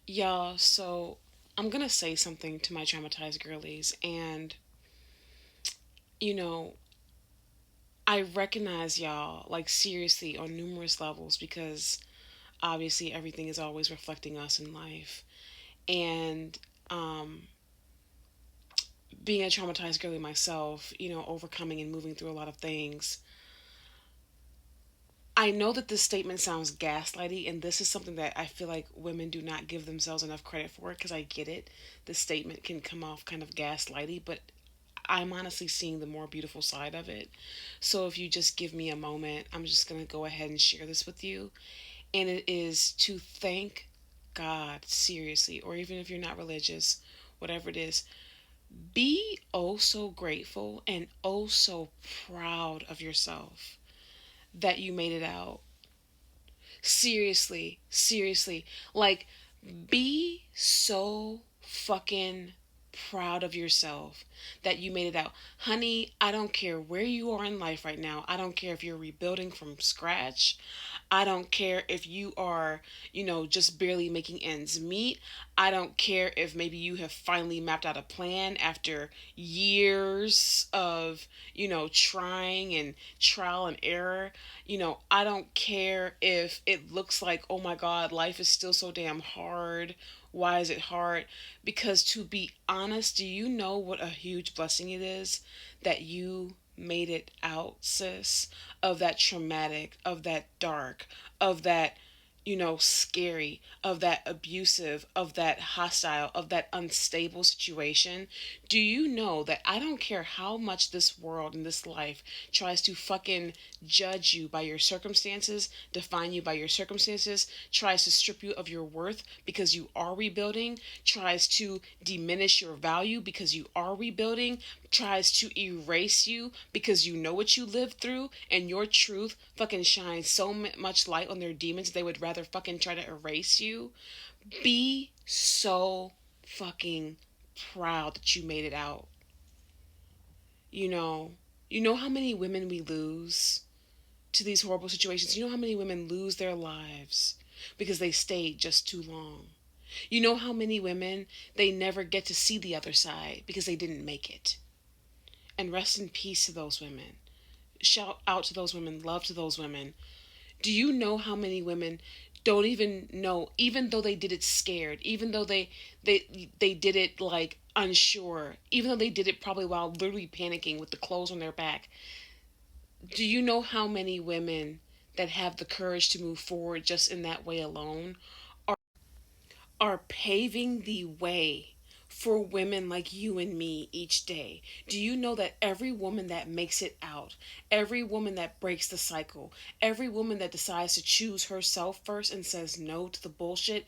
Y'all, so I'm gonna say something to my traumatized girlies, and you know, I recognize y'all like seriously on numerous levels because obviously everything is always reflecting us in life. And um, being a traumatized girly myself, overcoming and moving through a lot of things, I know that this statement sounds gaslighty, and this is something that I feel like women do not give themselves enough credit for because I get it. The statement can come off kind of gaslighty, but I'm honestly seeing the more beautiful side of it. So if you just give me a moment, I'm just going to go ahead and share this with you. And it is to thank God, seriously, or even if you're not religious, whatever it is, be oh so grateful and oh so proud of yourself that you made it out. Seriously, seriously. Like, be so fucking proud of yourself that you made it out. Honey, I don't care where you are in life right now. I don't care if you're rebuilding from scratch. I don't care if you are, just barely making ends meet. I don't care if maybe you have finally mapped out a plan after years of, trying and trial and error. I don't care if it looks like, oh my God, life is still so damn hard. Why is it hard? Because to be honest, do you know what a huge blessing it is that you made it out, sis? Of that traumatic, of that dark, of that, scary, of that abusive, of that hostile, of that unstable situation. Do you know that I don't care how much this world and this life tries to fucking judge you by your circumstances, define you by your circumstances, tries to strip you of your worth because you are rebuilding, tries to diminish your value because you are rebuilding, tries to erase you because you know what you lived through and your truth fucking shines so much light on their demons they would rather fucking try to erase you. Be so fucking proud that you made it out. You know, you know how many women we lose to these horrible situations. You know how many women lose their lives because they stayed just too long. You know how many women they never get to see the other side because they didn't make it. And rest in peace to those women. Shout out to those women, love to those women. Do you know how many women don't even know, even though they did it scared, even though they did it like unsure, even though they did it probably while literally panicking with the clothes on their back. Do you know how many women that have the courage to move forward just in that way alone are paving the way for women like you and me each day? Do you know that every woman that makes it out, every woman that breaks the cycle, every woman that decides to choose herself first and says no to the bullshit,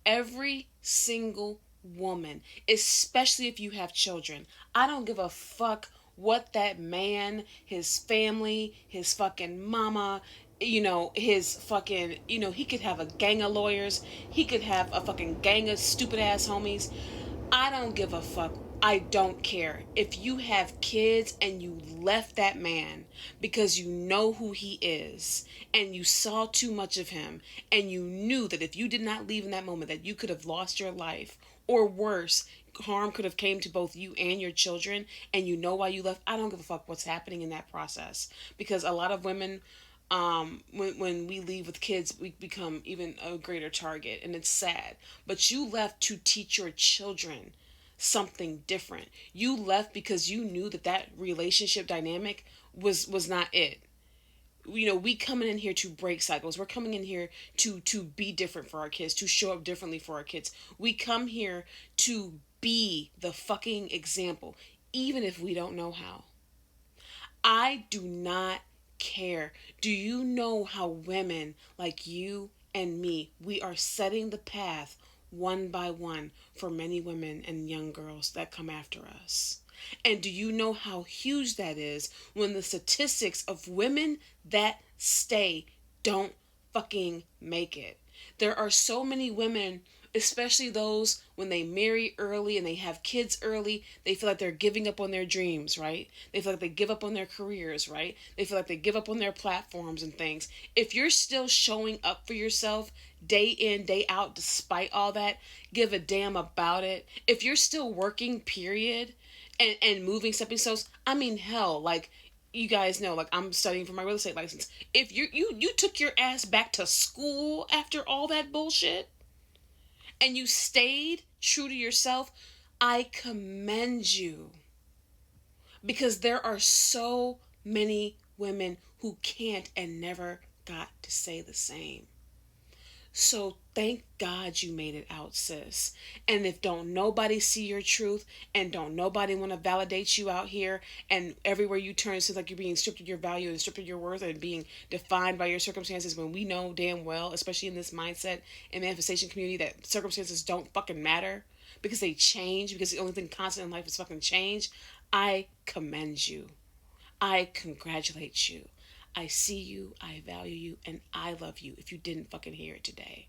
every single woman, especially if you have children, I don't give a fuck what that man, his family, his fucking mama, his fucking, he could have a gang of lawyers, he could have a fucking gang of stupid ass homies. I don't give a fuck. I don't care. If you have kids and you left that man because you know who he is and you saw too much of him and you knew that if you did not leave in that moment that you could have lost your life or worse, harm could have came to both you and your children, and you know why you left, I don't give a fuck what's happening in that process. Because a lot of women, when we leave with kids, we become even a greater target, and it's sad. But you left to teach your children something different. You left because you knew that that relationship dynamic was not it. We coming in here to break cycles. We're coming in here to be different for our kids, to show up differently for our kids. We come here to be the fucking example, even if we don't know how. I do not care. Do you know how women like you and me, we are setting the path one by one for many women and young girls that come after us? And do you know how huge that is when the statistics of women that stay don't fucking make it? There are so many women Especially those when they marry early and they have kids early, they feel like they're giving up on their dreams, right? They feel like they give up on their careers, right? They feel like they give up on their platforms and things. If you're still showing up for yourself day in, day out, despite all that, give a damn about it. If you're still working, period, and moving stepping stones, I mean, hell, like, you guys know, like, I'm studying for my real estate license. If you took your ass back to school after all that bullshit, and you stayed true to yourself, I commend you. Because there are so many women who can't and never got to say the same. So thank God you made it out, sis. And if don't nobody see your truth and don't nobody want to validate you out here, and everywhere you turn it seems like you're being stripped of your value and stripped of your worth and being defined by your circumstances, when we know damn well, especially in this mindset and manifestation community, that circumstances don't fucking matter because they change, because the only thing constant in life is fucking change. I commend you. I congratulate you. I see you, I value you, and I love you if you didn't fucking hear it today.